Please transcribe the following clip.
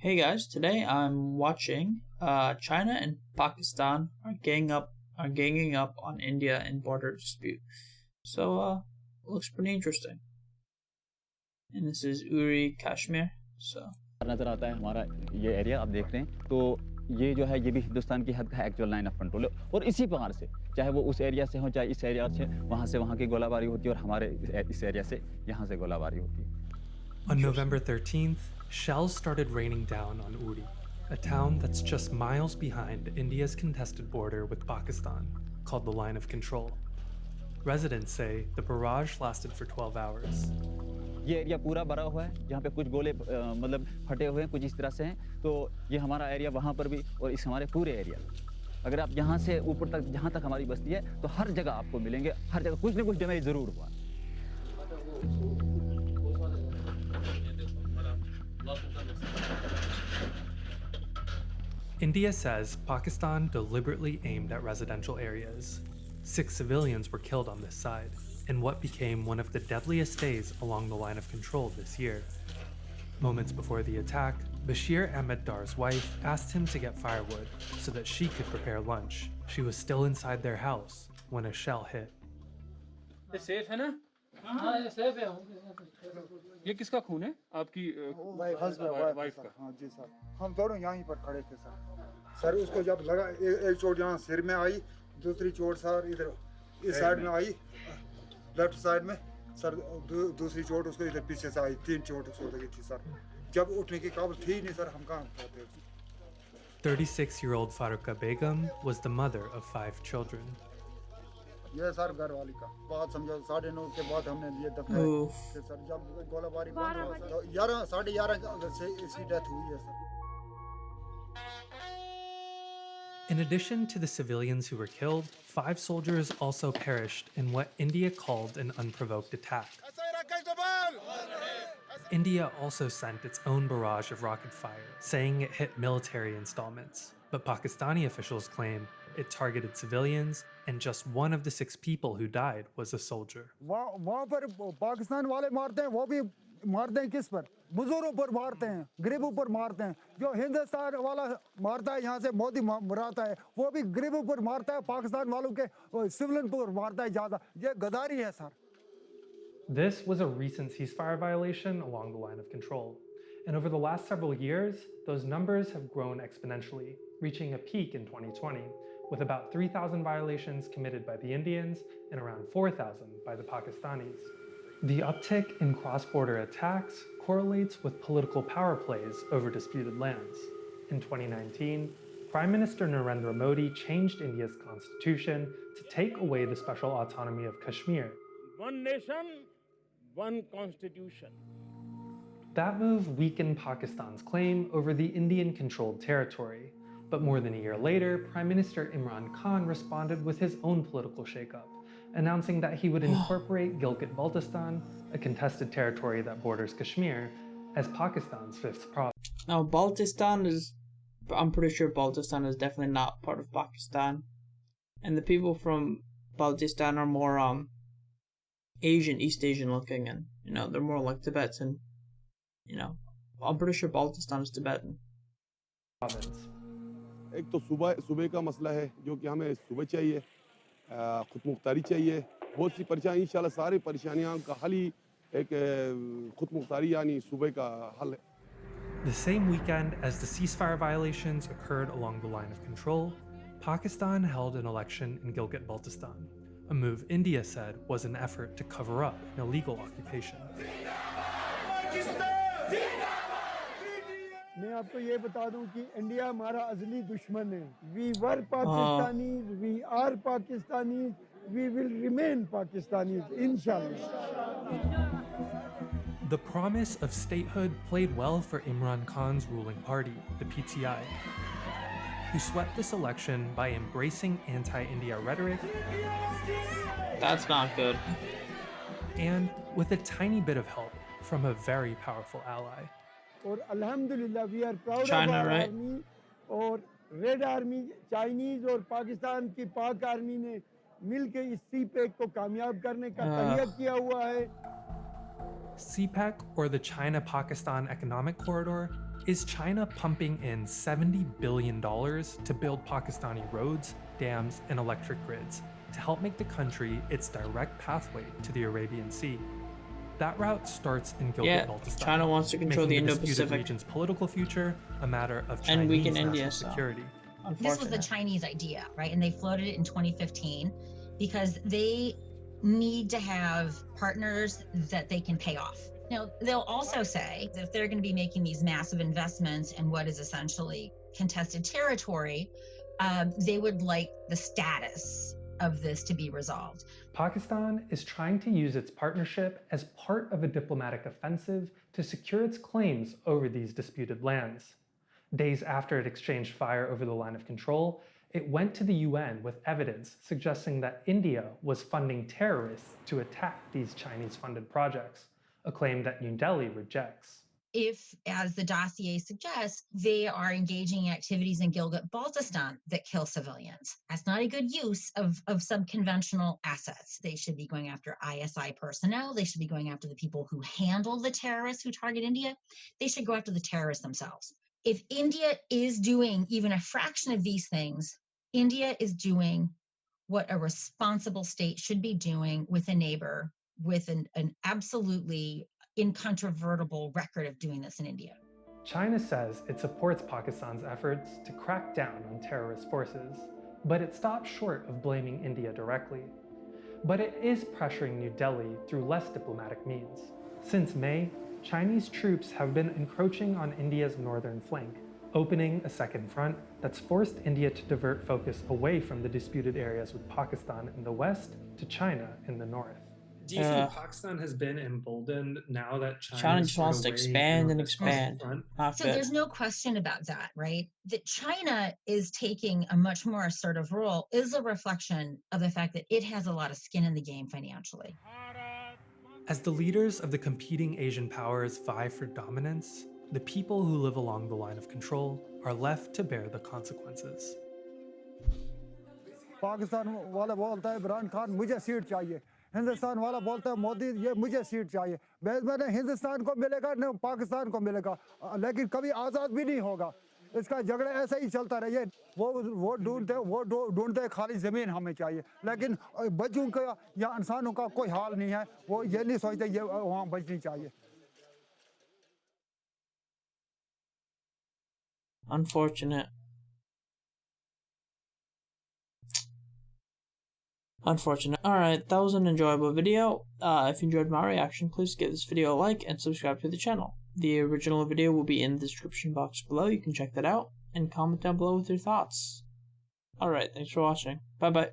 Hey guys, today I'm watching China and Pakistan are ganging up on India in border dispute. So looks pretty interesting. And this is Uri, Kashmir. So नज़र आता है हमारा ये area आप देख रहे हैं तो ये जो है ये भी हिंदुस्तान की हद का एक्चुअल लाइन ऑफ कंट्रोल है और इसी प्रकार से चाहे वो उस एरिया से हो चाहे इस एरिया से वहाँ की गोलाबारी होती है और हमारे इस एरिया से यहाँ से गोलाबारी होती है. On November 13th, shells started raining down on Uri, a town that's just miles behind India's contested border with Pakistan, called the Line of Control. Residents say the barrage lasted for 12 hours. ये area पूरा भरा हुआ है जहाँ पे कुछ गोले मतलब फटे हुए हैं कुछ इस तरह से हैं तो ये हमारा एरिया वहाँ पर भी और इस हमारे पूरे एरिया अगर आप यहाँ से ऊपर तक जहाँ तक हमारी बस्ती है तो हर जगह आपको मिलेंगे हर जगह कुछ ना कुछ डैमेज जरूर हुआ. India says Pakistan deliberately aimed at residential areas. 6 civilians were killed on this side, in what became one of the deadliest days along the line of control this year. Moments before the attack, Bashir Ahmed Dar's wife asked him to get firewood so that she could prepare lunch. She was still inside their house when a shell hit. ये safe है ना? हाँ ये safe है. ये किसका खून है? आपकी वाइफ का. हाँ जी सर, हम दोनों यहीं पर खड़े थे सर उसको जब लगा एक चोट यहाँ सिर में आई दूसरी चोट सर इधर इस साइड में आई लेफ्ट साइड में सर दूसरी चोट उसको इधर पीछे से आई 3 चोट उसको लगी थी सर जब उठने की काबिल थी नहीं सर हम कहाँ उठाते. 36-year-old Faruqa Begum was the mother of 5 children. ये सर घर वाली का बात समझो 9:30 के बाद हमने लिए दफनाया सर जब गोलाबारी बंद हुआ तो 11 11:30 से इसकी डेथ हुई है sir. In addition to the civilians who were killed, 5 soldiers also perished in what India called an unprovoked attack. India also sent its own barrage of rocket fire, saying it hit military installments. But Pakistani officials claim it targeted civilians, and just one of the 6 people who died was a soldier. वहाँ पर पाकिस्तान वाले मारते हैं वो भी मारते हैं किस पर बुजुर्गों पर मारते हैं गरीबों पर मारते हैं जो हिंदुस्तान वाला मारता है यहाँ से मोदी मराता है वो भी गरीबों पर मारता है पाकिस्तान वालों के सिविलियन पर मारता है ज़्यादा ये गद्दारी है sir. This was a recent ceasefire violation along the line of control. And over the last several years, those numbers have grown exponentially, reaching a peak in 2020, with about 3,000 violations committed by the Indians and around 4,000 by the Pakistanis. The uptick in cross-border attacks correlates with political power plays over disputed lands. In 2019, Prime Minister Narendra Modi changed India's constitution to take away the special autonomy of Kashmir. One nation, one constitution. That move weakened Pakistan's claim over the Indian-controlled territory. But more than a year later, Prime Minister Imran Khan responded with his own political shakeup, announcing that he would incorporate Gilgit-Baltistan, a contested territory that borders Kashmir, as Pakistan's 5th province. now I'm pretty sure Baltistan is definitely not part of Pakistan. And the people from Baltistan are more East Asian looking, and they're more like Tibetan. I'm pretty sure Baltistan is Tibetan. एक तो सुबह का मसला है जो कि हमें सुबह चाहिए खुद मुख्तारी चाहिए बहुत सी परेशानी इंशाल्लाह सारी परेशानियों का हल ही एक खुद मुख्तारी यानी सुबह का हल है. The same weekend as the ceasefire violations occurred along the line of control, Pakistan held an election in Gilgit-Baltistan, a move India said was an effort to cover up an illegal occupation. मैं आपको ये बता दूं कि India हमारा असली दुश्मन है. We were Pakistanis, we are Pakistanis, we will remain Pakistanis, inshallah. The promise of statehood played well for Imran Khan's ruling party, the PTI, who swept this election by embracing anti-India rhetoric. That's not good. And with a tiny bit of help from a very powerful ally. और अल्हम्दुलिल्लाह we are proud China, of our right? army और red army Chinese और पाकिस्तान की पाक army ने मिलकर इस सी pack को कामयाब करने का तैयार किया हुआ है. CPEC, or the China-Pakistan Economic Corridor, is China pumping in $70 billion to build Pakistani roads, dams, and electric grids to help make the country its direct pathway to the Arabian Sea. That route starts in Gilgit-Baltistan, China wants to control the making the disputed Indo-Pacific region's political future a matter of and Chinese weaken national India. So, security. This was the Chinese idea, right? And they floated it in 2015 because they need to have partners that they can pay off. Now, they'll also say that if they're going to be making these massive investments in what is essentially contested territory, they would like the status of this to be resolved. Pakistan is trying to use its partnership as part of a diplomatic offensive to secure its claims over these disputed lands. Days after it exchanged fire over the line of control, it went to the UN with evidence suggesting that India was funding terrorists to attack these Chinese-funded projects, a claim that New Delhi rejects. If, as the dossier suggests, they are engaging in activities in Gilgit-Baltistan that kill civilians, that's not a good use of some conventional assets. They should be going after ISI personnel. They should be going after the people who handle the terrorists who target India. They should go after the terrorists themselves. If India is doing even a fraction of these things, India is doing what a responsible state should be doing with a neighbor with an absolutely incontrovertible record of doing this in India. China says it supports Pakistan's efforts to crack down on terrorist forces, but it stops short of blaming India directly. But it is pressuring New Delhi through less diplomatic means. Since May, Chinese troops have been encroaching on India's northern flank, opening a second front that's forced India to divert focus away from the disputed areas with Pakistan in the west to China in the north. Do you think Pakistan has been emboldened now that China just wants to expand and expand? So there's no question about that, right? That China is taking a much more assertive role is a reflection of the fact that it has a lot of skin in the game financially. As the leaders of the competing Asian powers vie for dominance, the people who live along the line of control are left to bear the consequences. Pakistan वाला बोलता है इमरान खान मुझे seat चाहिए, हिंदुस्तान वाला बोलता है मोदी ये मुझे सीट चाहिए। मैंने हिंदुस्तान को मिलेगा न पाकिस्तान को मिलेगा, लेकिन कभी आज़ाद भी नहीं होगा। इसका झगड़ा ऐसा ही चलता रहे। वो ढूंढते खाली ज़मीन हमें चाहिए, लेकिन बच्चों का या इंसानों का कोई हाल नहीं है। वो ये नहीं सोचते ये वहाँ बचनी चाहिए। Unfortunate. Alright, that was an enjoyable video. If you enjoyed my reaction, please give this video a like and subscribe to the channel. The original video will be in the description box below. You can check that out and comment down below with your thoughts. Alright, thanks for watching. Bye bye.